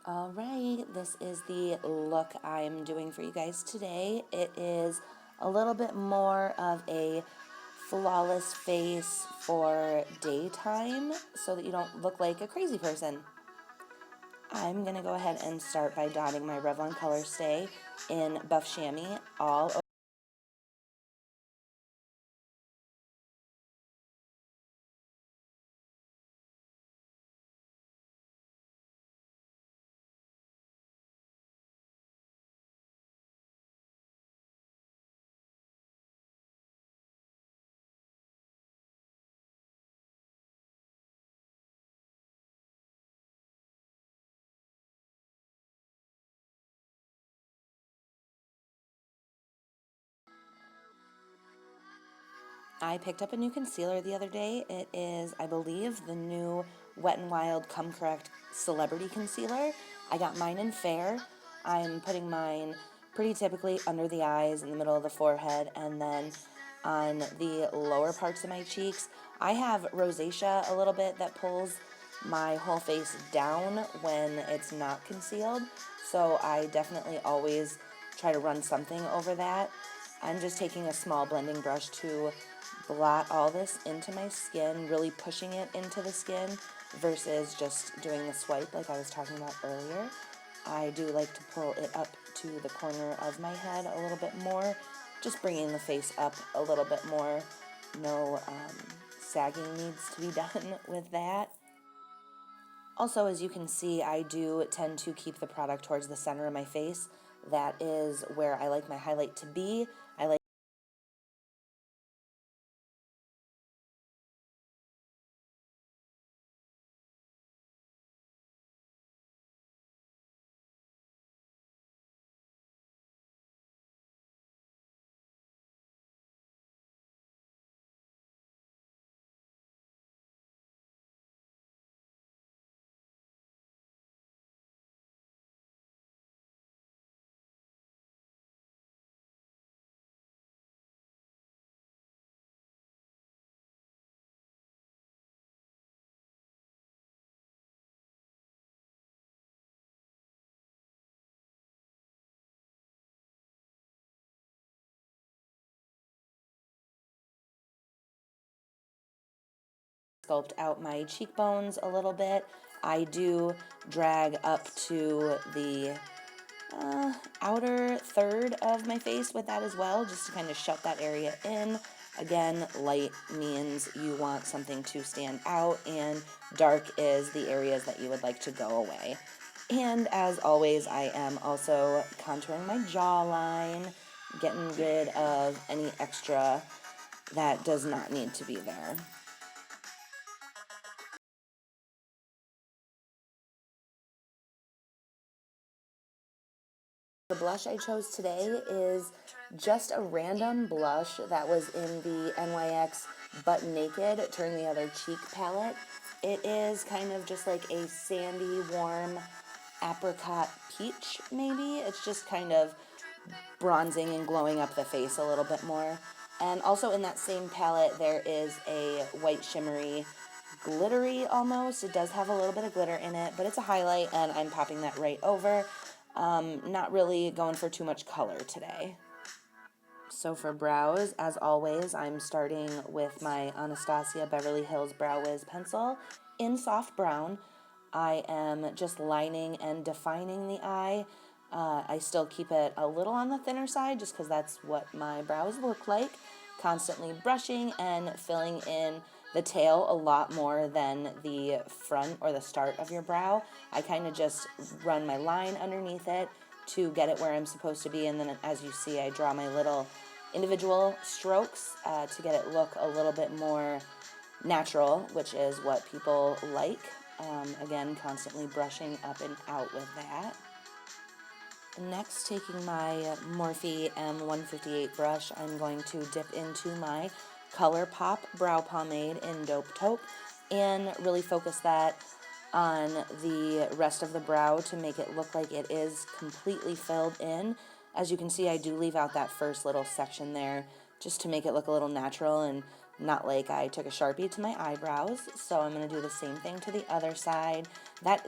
Alright, this is the look I'm doing for you guys today. It is a little bit more of a flawless face for daytime so that you don't look like a crazy person. I'm going to go ahead and start by dotting my Revlon Color Stay in Buff Chamois all over. I picked up a new concealer the other day. It is, I believe, the new Wet n Wild Come Correct Celebrity Concealer. I got mine in Fair. I'm putting mine pretty typically under the eyes, in the middle of the forehead, and then on the lower parts of my cheeks. I have rosacea a little bit that pulls my whole face down when it's not concealed, so I definitely always try to run something over that. I'm just taking a small blending brush to blot all this into my skin, really pushing it into the skin versus just doing the swipe like I was talking about earlier. I do like to pull it up to the corner of my head a little bit more, just bringing the face up a little bit more. No sagging needs to be done with that. Also, as you can see, I do tend to keep the product towards the center of my face. That is where I like my highlight to be. I like sculpt out my cheekbones a little bit. I do drag up to the outer third of my face with that as well, just to kind of shut that area in. Again, light means you want something to stand out, and dark is the areas that you would like to go away. And as always, I am also contouring my jawline, getting rid of any extra that does not need to be there. The blush I chose today is just a random blush that was in the NYX Butt Naked Turn the Other Cheek palette. It is kind of just like a sandy, warm apricot peach, maybe. It's just kind of bronzing and glowing up the face a little bit more. And also in that same palette, there is a white shimmery, glittery almost. It does have a little bit of glitter in it, but it's a highlight, and I'm popping that right over. Not really going for too much color today. So for brows, as always, I'm starting with my Anastasia Beverly Hills Brow Wiz pencil in soft brown. I am just lining and defining the eye. I still keep it a little on the thinner side just because that's what my brows look like. Constantly brushing and filling in the tail a lot more than the front or the start of your brow. I kind of just run my line underneath it to get it where I'm supposed to be, and then as you see, I draw my little individual strokes to get it look a little bit more natural, which is what people like. Again, constantly brushing up and out with that. Next, taking my Morphe M158 brush, I'm going to dip into my ColourPop brow pomade in Dope Taupe and really focus that on the rest of the brow to make it look like it is completely filled in. As you can see, I do leave out that first little section there just to make it look a little natural and not like I took a Sharpie to my eyebrows. So I'm going to do the same thing to the other side.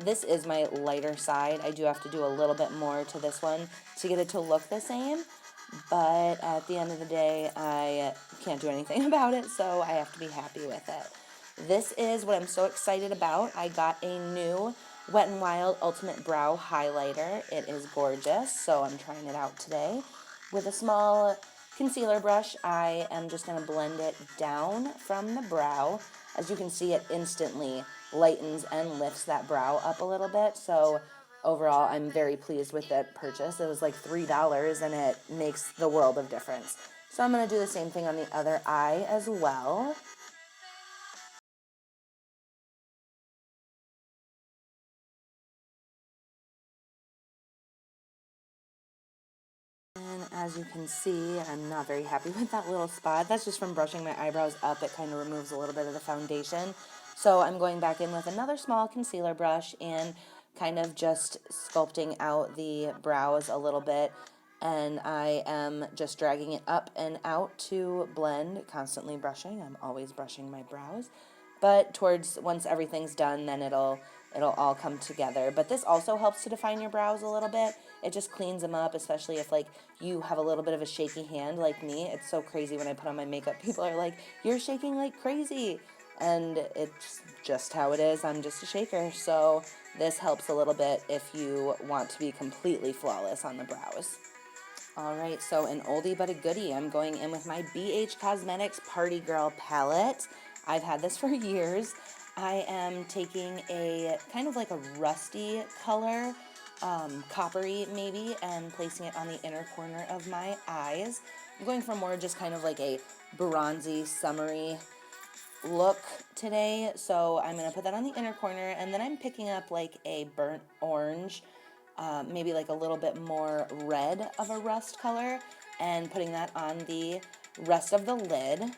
This is my lighter side. I do have to do a little bit more to this one to get it to look the same. But at the end of the day, I can't do anything about it, so I have to be happy with it. This is what I'm so excited about. I got a new Wet n Wild Ultimate Brow Highlighter. It is gorgeous, so I'm trying it out today. With a small concealer brush, I am just going to blend it down from the brow. As you can see, it instantly lightens and lifts that brow up a little bit, so overall, I'm very pleased with that purchase. It was like $3 and it makes the world of difference. So I'm going to do the same thing on the other eye as well. And as you can see, I'm not very happy with that little spot. That's just from brushing my eyebrows up. It kind of removes a little bit of the foundation. So I'm going back in with another small concealer brush and kind of just sculpting out the brows a little bit. And I am just dragging it up and out to blend, constantly brushing. I'm always brushing my brows. But once everything's done, then it'll all come together. But this also helps to define your brows a little bit. It just cleans them up, especially if like you have a little bit of a shaky hand like me. It's so crazy when I put on my makeup. People are like, "You're shaking like crazy." And it's just how it is. I'm just a shaker. So this helps a little bit if you want to be completely flawless on the brows. Alright, so an oldie but a goodie. I'm going in with my BH Cosmetics Party Girl palette. I've had this for years. I am taking a kind of like a rusty color, coppery maybe, and placing it on the inner corner of my eyes. I'm going for more just kind of like a bronzy, summery look today, so I'm going to put that on the inner corner, and then I'm picking up like a burnt orange, maybe like a little bit more red of a rust color, and putting that on the rest of the lid.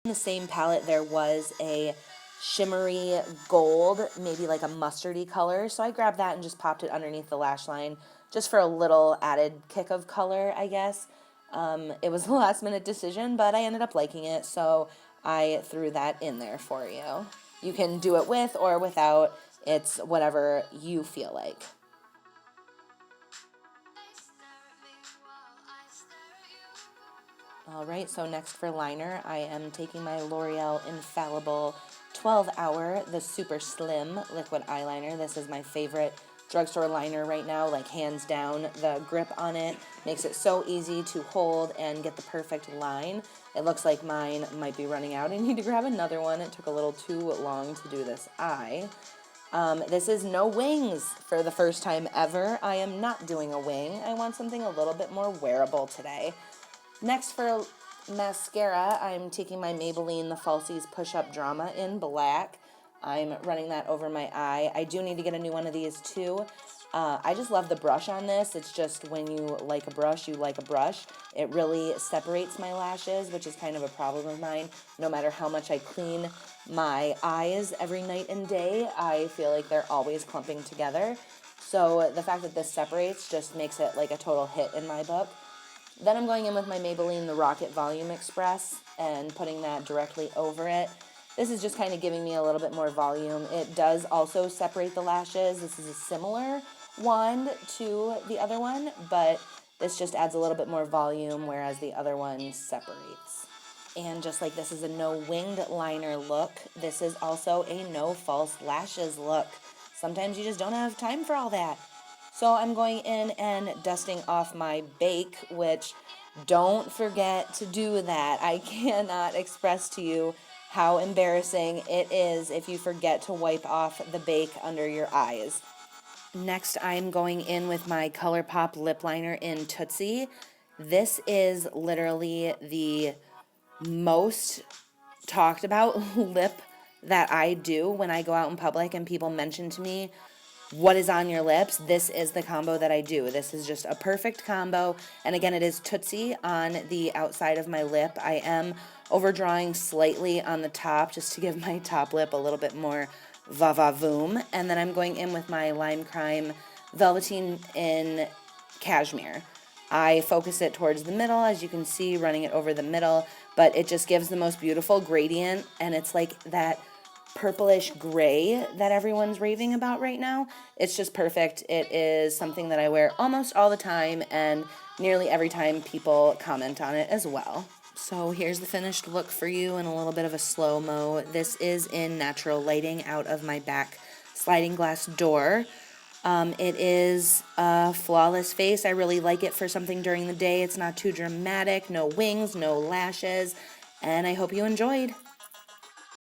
In the same palette, there was a shimmery gold, maybe like a mustardy color, so I grabbed that and just popped it underneath the lash line just for a little added kick of color, I guess. It was a last minute decision, but I ended up liking it, so I threw that in there for you. You can do it with or without, it's whatever you feel like. Alright, so next for liner, I am taking my L'Oreal Infallible 12-Hour, the Super Slim Liquid Eyeliner. This is my favorite drugstore liner right now, like hands down. The grip on it makes it so easy to hold and get the perfect line. It looks like mine might be running out. I need to grab another one. It took a little too long to do this eye. This is no wings for the first time ever. I am not doing a wing. I want something a little bit more wearable today. Next for mascara, I'm taking my Maybeline The Falsies Push-Up Drama in black. I'm running that over my eye. I do need to get a new one of these too. I just love the brush on this. It's just when you like a brush, you like a brush. It really separates my lashes, which is kind of a problem of mine. No matter how much I clean my eyes every night and day, I feel like they're always clumping together. So the fact that this separates just makes it like a total hit in my book. Then I'm going in with my Maybelline The Rocket Volume Express and putting that directly over it. This is just kind of giving me a little bit more volume. It does also separate the lashes. This is a similar wand to the other one, but this just adds a little bit more volume, whereas the other one separates. And just like this is a no winged liner look, this is also a no false lashes look. Sometimes you just don't have time for all that. So I'm going in and dusting off my bake, which don't forget to do that. I cannot express to you how embarrassing it is if you forget to wipe off the bake under your eyes. Next, I'm going in with my ColourPop lip liner in Tootsie. This is literally the most talked about lip that I do when I go out in public and people mention to me, what is on your lips? This is the combo that I do. This is just a perfect combo. And again, it is Tootsie on the outside of my lip. I am overdrawing slightly on the top just to give my top lip a little bit more va-va-voom. And then I'm going in with my LIMECRIME Velvetine in Cashmere. I focus it towards the middle, as you can see, running it over the middle, but it just gives the most beautiful gradient, and it's like that purplish gray that everyone's raving about right now. It's just perfect. It is something that I wear almost all the time, and nearly every time people comment on it as well. So here's the finished look for you in a little bit of a slow-mo. This is in natural lighting out of my back sliding glass door. It is a flawless face. I really like it for something during the day. It's not too dramatic, no wings, no lashes, and I hope you enjoyed.